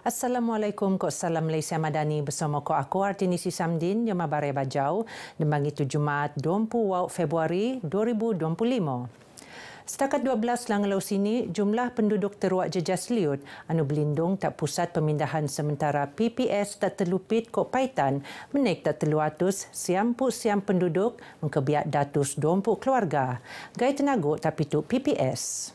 Assalamualaikum, Kok Salam Malaysia Madani bersama Kok aku Artinisi Samdin yang mabare bajau dembang itu Jumaat 20 Februari 2025. Setakat 12 langlau sini, jumlah penduduk teruak jejas liut anu berlindung tak pusat pemindahan sementara PPS tak terlupit Kok Paitan menaik tak 300 siam penduduk mengkebiak datus 20 keluarga. Gai tenaguk tak pituk PPS.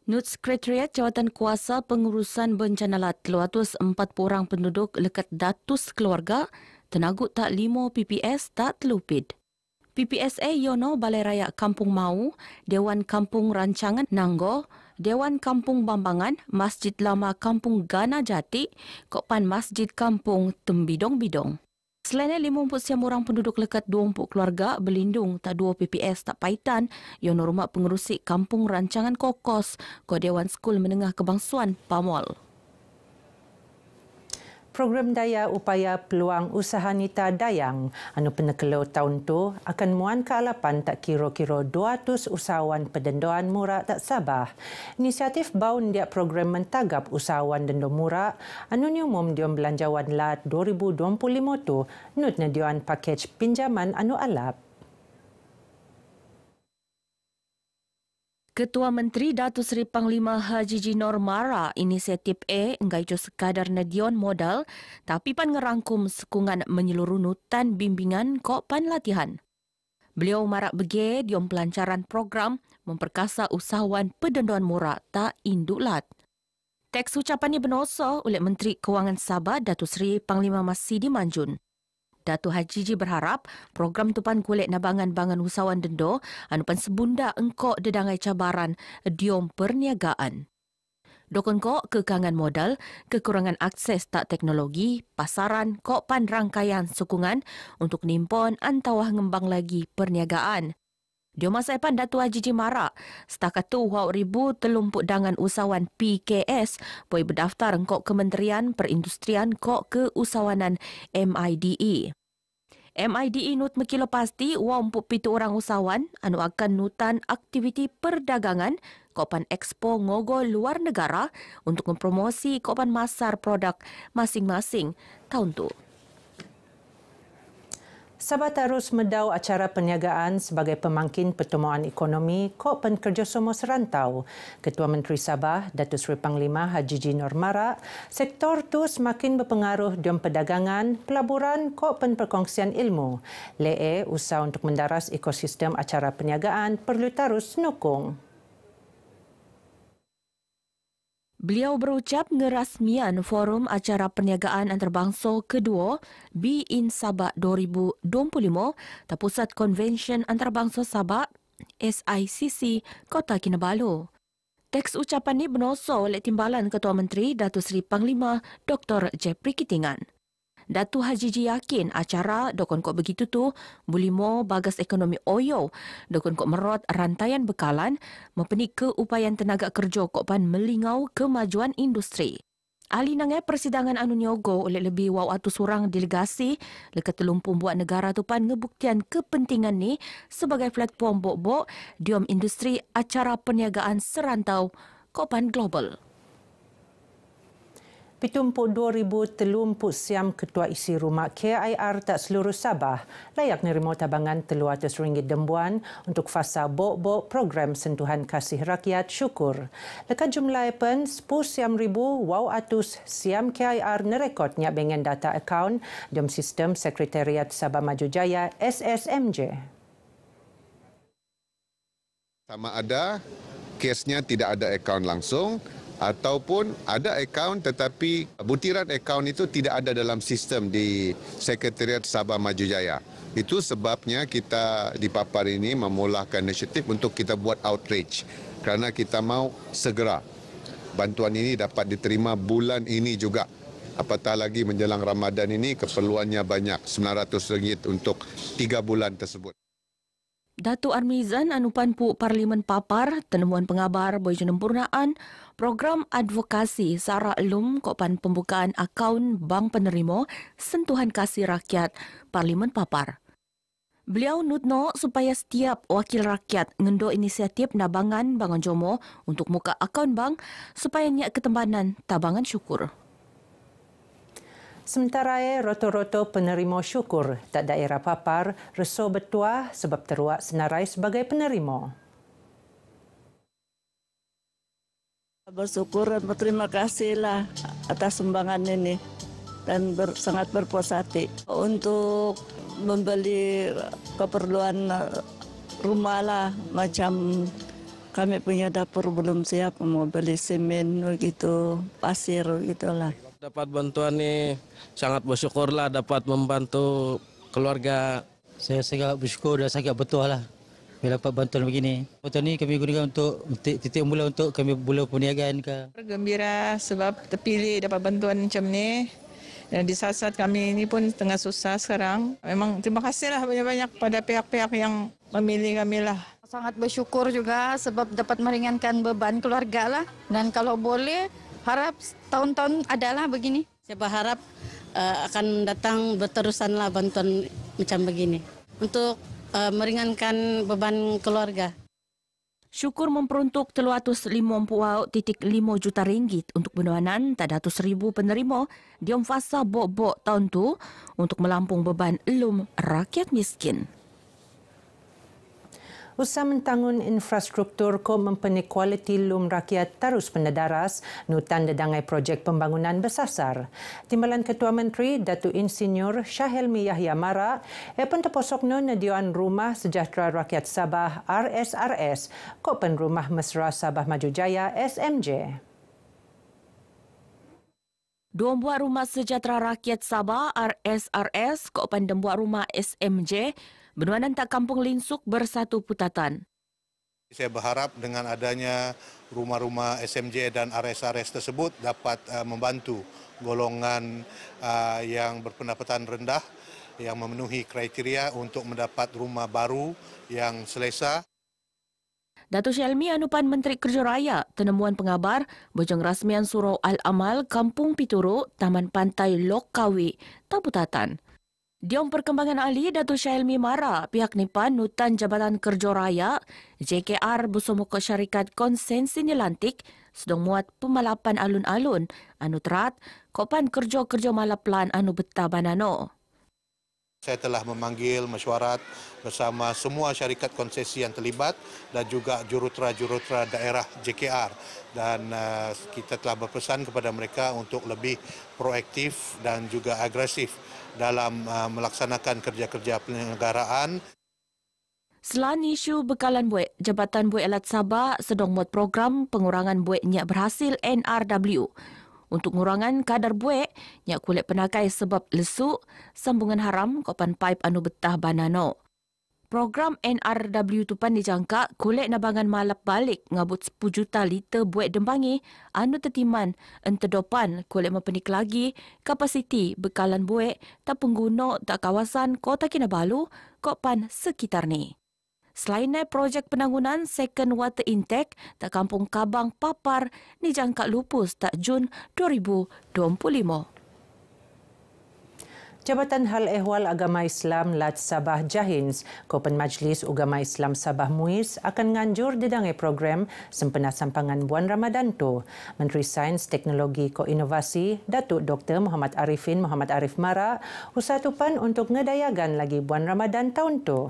Nut Sekretariat Jawatan Kuasa Pengurusan Bencana Lat 240 orang penduduk lekat datus keluarga tenagut tak 5 PPS tak terlupit. PPSA Yono Balai Raya Kampung Mau, Dewan Kampung Rancangan Nanggo, Dewan Kampung Bambangan, Masjid Lama Kampung Gana Jati, Kokpan Masjid Kampung Tembidong-Bidong. Selain 50 orang penduduk lekat 20 keluarga berlindung tak 2 PPS tak paitan, Yono Rumah Pengerusi Kampung Rancangan Kokos, Ko Dewan Skul Menengah Kebangsuan Pamol. Program Daya Upaya Peluang Usaha Nita Dayang anu penekelo tahun tu akan muan ke alapan tak kira-kira 200 usahawan pendendoan murah tak Sabah. Inisiatif baun dia program mentagap usahawan dendo murah anu umum diom belanjawan lat 2025 tu nut nedian pakej pinjaman anu alap. Ketua Menteri Datuk Seri Panglima Haji G. Normara inisiatif enggak jo sekadar nedion modal tapi pan ngerangkum sekungan menyeluruh nutan bimbingan kok pan latihan. Beliau marak bege diom pelancaran program memperkasa usahawan pendendoan murah tak induk lat. Teks ucapannya benoso oleh Menteri Kewangan Sabah Datuk Seri Panglima Masidi Manjun. Datuk Haji G berharap program tupan kulit nabangan-bangan usahawan dendo anupan sebunda engkok dedangai cabaran diom perniagaan. Dokon kok kekangan modal, kekurangan akses tak teknologi, pasaran, kok pan rangkaian sokongan untuk nimpon antawah ngembang lagi perniagaan. Dio masa epan Datuk Haji G marak, setakat tu ribu telumpuk dangan usahawan PKS boleh berdaftar engkok Kementerian Perindustrian kok keusahawanan MIDE. MIDE nut mekilo pasti empuk pitu orang usahawan anu akan nutan aktiviti perdagangan kopan expo ngogo luar negara untuk mempromosi kopan masar produk masing-masing tahun tu. Sabah terus medau acara perniagaan sebagai pemangkin pertumbuhan ekonomi kok penkerjasama serantau. Ketua Menteri Sabah, Datuk Seri Panglima Haji G. Normara, sektor tu semakin berpengaruh dalam perdagangan, pelaburan kok perkongsian ilmu. Lee usaha untuk mendaras ekosistem acara perniagaan perlu terus nukung. Beliau berucap ngerasmian Forum Acara Perniagaan Antarabangsa kedua BIN Sabah 2025 terpusat Konvensyen Antarabangsa Sabah SICC Kota Kinabalu. Teks ucapan ini benoso oleh Timbalan Ketua Menteri Datuk Seri Panglima Dr. Jeffrey Kitingan. Datuk Haji G yakin acara dokon kok begitu tu bulimo bagas ekonomi oyo dokon kok merot rantaian bekalan mempenik keupayaan tenaga kerja kok pan melingau kemajuan industri. Ahli nangai persidangan anu nyogo oleh lebih wawatus orang delegasi lekat telumpung buat negara tu pan ngebuktian kepentingan ni sebagai platform bok-bok diom industri acara perniagaan serantau kok pan global. Pitumpuk 2,000 telumpu siam ketua isi rumah KIR tak seluruh Sabah layak nerima tabangan RM300 dembuan untuk fasa bok-bok program sentuhan kasih rakyat syukur. Lekat jumlah pen 10 siam ribu atus siam KIR nerekod nyak bengen data akaun dalam sistem Sekretariat Sabah Maju Jaya SSMJ. Sama ada kesnya tidak ada akaun langsung ataupun ada akaun tetapi butiran akaun itu tidak ada dalam sistem di Sekretariat Sabah Maju Jaya. Itu sebabnya kita di Papar ini memulakan inisiatif untuk kita buat outreach kerana kita mau segera bantuan ini dapat diterima bulan ini juga. Apatah lagi menjelang Ramadan ini keperluannya banyak, RM900 untuk 3 bulan tersebut. Datuk Armizan anupan pu Parlimen Papar tenemuan pengabar boy jenempurnaan program advokasi Sara Elum kopan pembukaan akaun bank penerima sentuhan kasih rakyat Parlimen Papar. Beliau nutno supaya setiap wakil rakyat ngendo inisiatif nabangan bangan jomo untuk muka akaun bank supaya nyak ketembanan tabangan syukur. Sementara roto-roto penerima syukur tak daerah papar reso bertuah sebab teruak senarai sebagai penerima. Bersyukur dan berterima kasihlah atas sumbangan ini dan sangat berpuas hati untuk membeli keperluan rumah lah, macam kami punya dapur belum siap, mau beli semen begitu, pasir gitulah. Dapat bantuan ini sangat bersyukurlah dapat membantu keluarga. Saya sangat bersyukur dan sangat betul lah bila dapat bantuan begini. Bantuan ini kami gunakan untuk titik mula untuk kami mula perniagaan. Gembira sebab terpilih dapat bantuan macam ni. Dan di saat-saat kami ini pun tengah susah sekarang. Memang terima kasihlah banyak-banyak pada pihak-pihak yang memilih kami lah. Sangat bersyukur juga sebab dapat meringankan beban keluarga lah. Dan kalau boleh, harap tahun-tahun adalah begini. Saya berharap akan datang berterusanlah bantuan macam begini untuk meringankan beban keluarga. Syukur memperuntuk 350.5 juta ringgit untuk bantuan 300,000 penerima di fasa bok-bok tahun tu untuk melampung beban elum rakyat miskin. Usaha mentangun infrastruktur ko mempunyai kualiti lum rakyat terus pendedaras nutan dedangai projek pembangunan bersasar. Timbalan Ketua Menteri Datuk Insinyur Syahelmi Yahya Mara pun terposokno nediaan Rumah Sejahtera Rakyat Sabah RSRS ko pen Rumah Mesra Sabah Maju Jaya SMJ. Dua buah Rumah Sejahtera Rakyat Sabah RSRS ko pen buah Rumah SMJ Benuanan tak kampung Linsuk bersatu putatan. Saya berharap dengan adanya rumah-rumah SMJ dan RSRS tersebut dapat membantu golongan yang berpendapatan rendah yang memenuhi kriteria untuk mendapat rumah baru yang selesa. Datuk Syahelmi Anupan Menteri Kerja Raya tenemuan pengabar bojong rasmian Surau Al-Amal Kampung Pituru Taman Pantai Lok Kawi Taputatan. Diom perkembangan ahli Datuk Syahelmi Mara pihak Nipan Nutan Jabatan Kerja Raya JKR bersama syarikat konsensi nilantik sedang muat pemalapan alun-alun anu terat kopan kerja-kerja malaplan anu betabanano. Saya telah memanggil mesyuarat bersama semua syarikat konsesi yang terlibat dan juga jurutera-jurutera daerah JKR dan kita telah berpesan kepada mereka untuk lebih proaktif dan juga agresif dalam melaksanakan kerja-kerja penyelenggaraan. Selain isu bekalan buik, Jabatan Buik Alat Sabah sedang buat program pengurangan buik nyak berhasil NRW. Untuk ngurangan kadar buik, nyak kulit penakai sebab lesu, sambungan haram kopan pipe anu betah banano. Program NRW tu pan dijangka kulit nabangan malap balik ngabut 10 juta liter buik dembangi anu tertiman entedopan kulit mempenik lagi kapasiti bekalan buik tak pengguna tak kawasan Kota Kinabalu kopan sekitar ni. Selain projek penanggunan second water intake tak Kampung Kabang Papar dijangka lupus tak Jun 2025. Jabatan Hal Ehwal Agama Islam Lat Sabah Jahins, Kopen Majlis Ugama Islam Sabah Muiz akan nganjur didangai program sempena sampangan bulan Ramadan tu. Menteri Sains, Teknologi, Koinovasi, Datuk Dr. Muhammad Arifin Muhammad Arif Mara, usaha tupan untuk ngedayagan lagi bulan Ramadan tahun tu.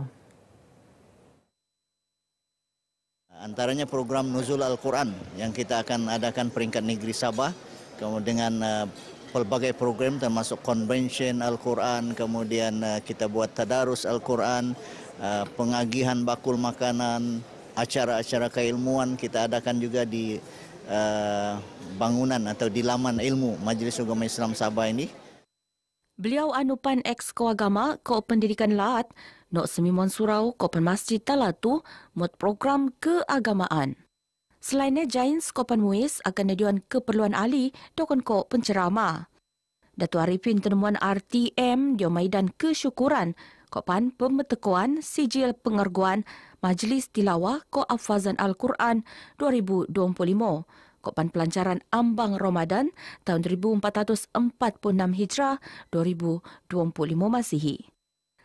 Antaranya program Nuzul Al-Quran yang kita akan adakan peringkat negeri Sabah, kemudian dengan pelbagai program termasuk konvensyen Al-Quran, kemudian kita buat tadarus Al-Quran, pengagihan bakul makanan, acara-acara keilmuan kita adakan juga di bangunan atau di laman ilmu Majlis Ugama Islam Sabah ini. Beliau Anupan Ex-Ko Agama Ko Pendidikan Laat, Nok Semimuan Surau Ko Masjid Talatu, mot program keagamaan. Selainnya, Jains Kopan Muiz akan nadiuan keperluan ahli dokon ko penceramah. Datuk Arifin tenemuan RTM di Maidan Kesyukuran Kopan Pemetekuan Sijil Pengerguan Majlis Tilawah Ko Hafazan Al-Quran 2025. Kopan Pelancaran Ambang Ramadan tahun 1446 Hijrah 2025 Masihi.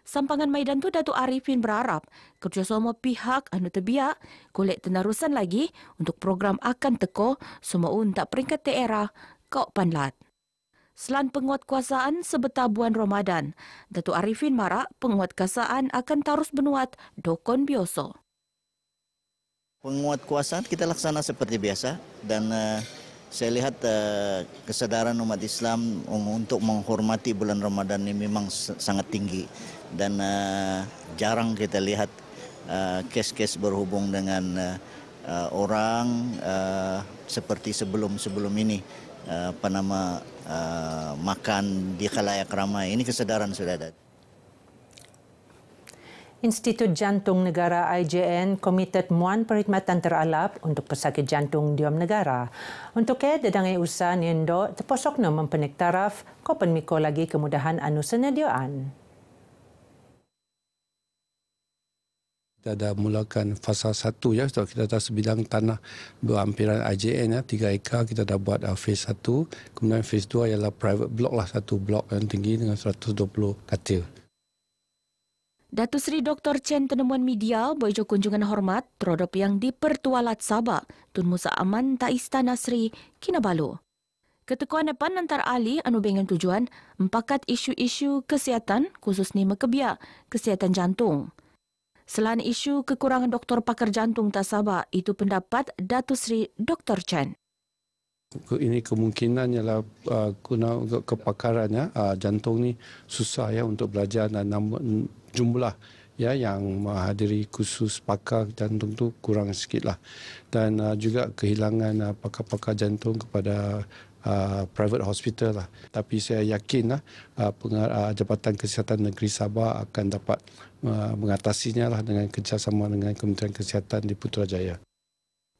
Sampangan Maidan tu Datuk Arifin berharap kerjasama pihak anu terbiak golek tenarusan lagi untuk program akan teko semua untuk peringkat daerah Kok Panlat. Selain penguatkuasaan sebetar bulan Ramadan, Datuk Arifin marak penguatkuasaan akan terus benuat dokon biasa. Penguatkuasaan kita laksana seperti biasa dan saya lihat kesadaran umat Islam untuk menghormati bulan Ramadan ini memang sangat tinggi dan jarang kita lihat kes-kes berhubung dengan orang seperti sebelum-sebelum ini makan di khalayak ramai. Ini kesadaran sudah ada. Institut Jantung Negara IJN komited muan perkhidmatan teralap untuk pesakit jantung diam negara. Untuk dedangai usaha niendo terposok no mempenik taraf ko penmiko lagi kemudahan anu senediaan. Kita dah mulakan fasa 1 ya, kita dah sebidang tanah berhampiran IJN ya, 3 ekar kita dah buat phase 1. Kemudian phase 2 ialah private block lah, satu blok yang tinggi dengan 120 katil. Datuk Seri Dr. Chen tenemuan media boijo kunjungan hormat terhadap yang dipertualat Sabah Tun Musa Aman Ta Istana Sri Kinabalu. Ketekuan depan antara ahli anu dengan tujuan empakat isu-isu kesihatan khususnya mekebia kesihatan jantung. Selain isu kekurangan doktor pakar jantung tak Sabah, itu pendapat Datuk Seri Dr. Chen. Ini kemungkinan ialah guna kepakarannya jantung ni susah ya untuk belajar dan jumlah ya yang menghadiri khusus pakar jantung tu kurang sikitlah dan juga kehilangan pakar-pakar jantung kepada private hospital lah. Tapi saya yakin Jabatan Kesihatan Negeri Sabah akan dapat mengatasinya lah dengan kerjasama dengan Kementerian Kesihatan di Putrajaya.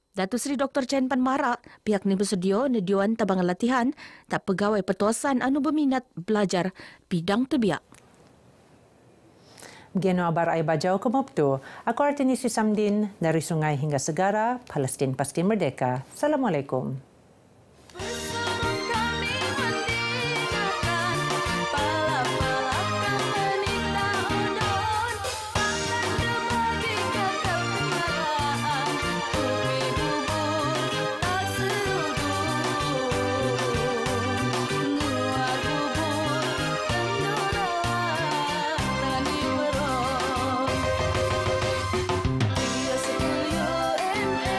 Datuk Seri Dr. Chen Pan marak pihak ni bersedia nediuan tabangan latihan tak pegawai petuasan anu berminat belajar bidang terbiak. Begini abar ai bajau kemoptu. Aku Artinisi Samdin dari Sungai hingga Segara, Palestin pasti merdeka. Assalamualaikum.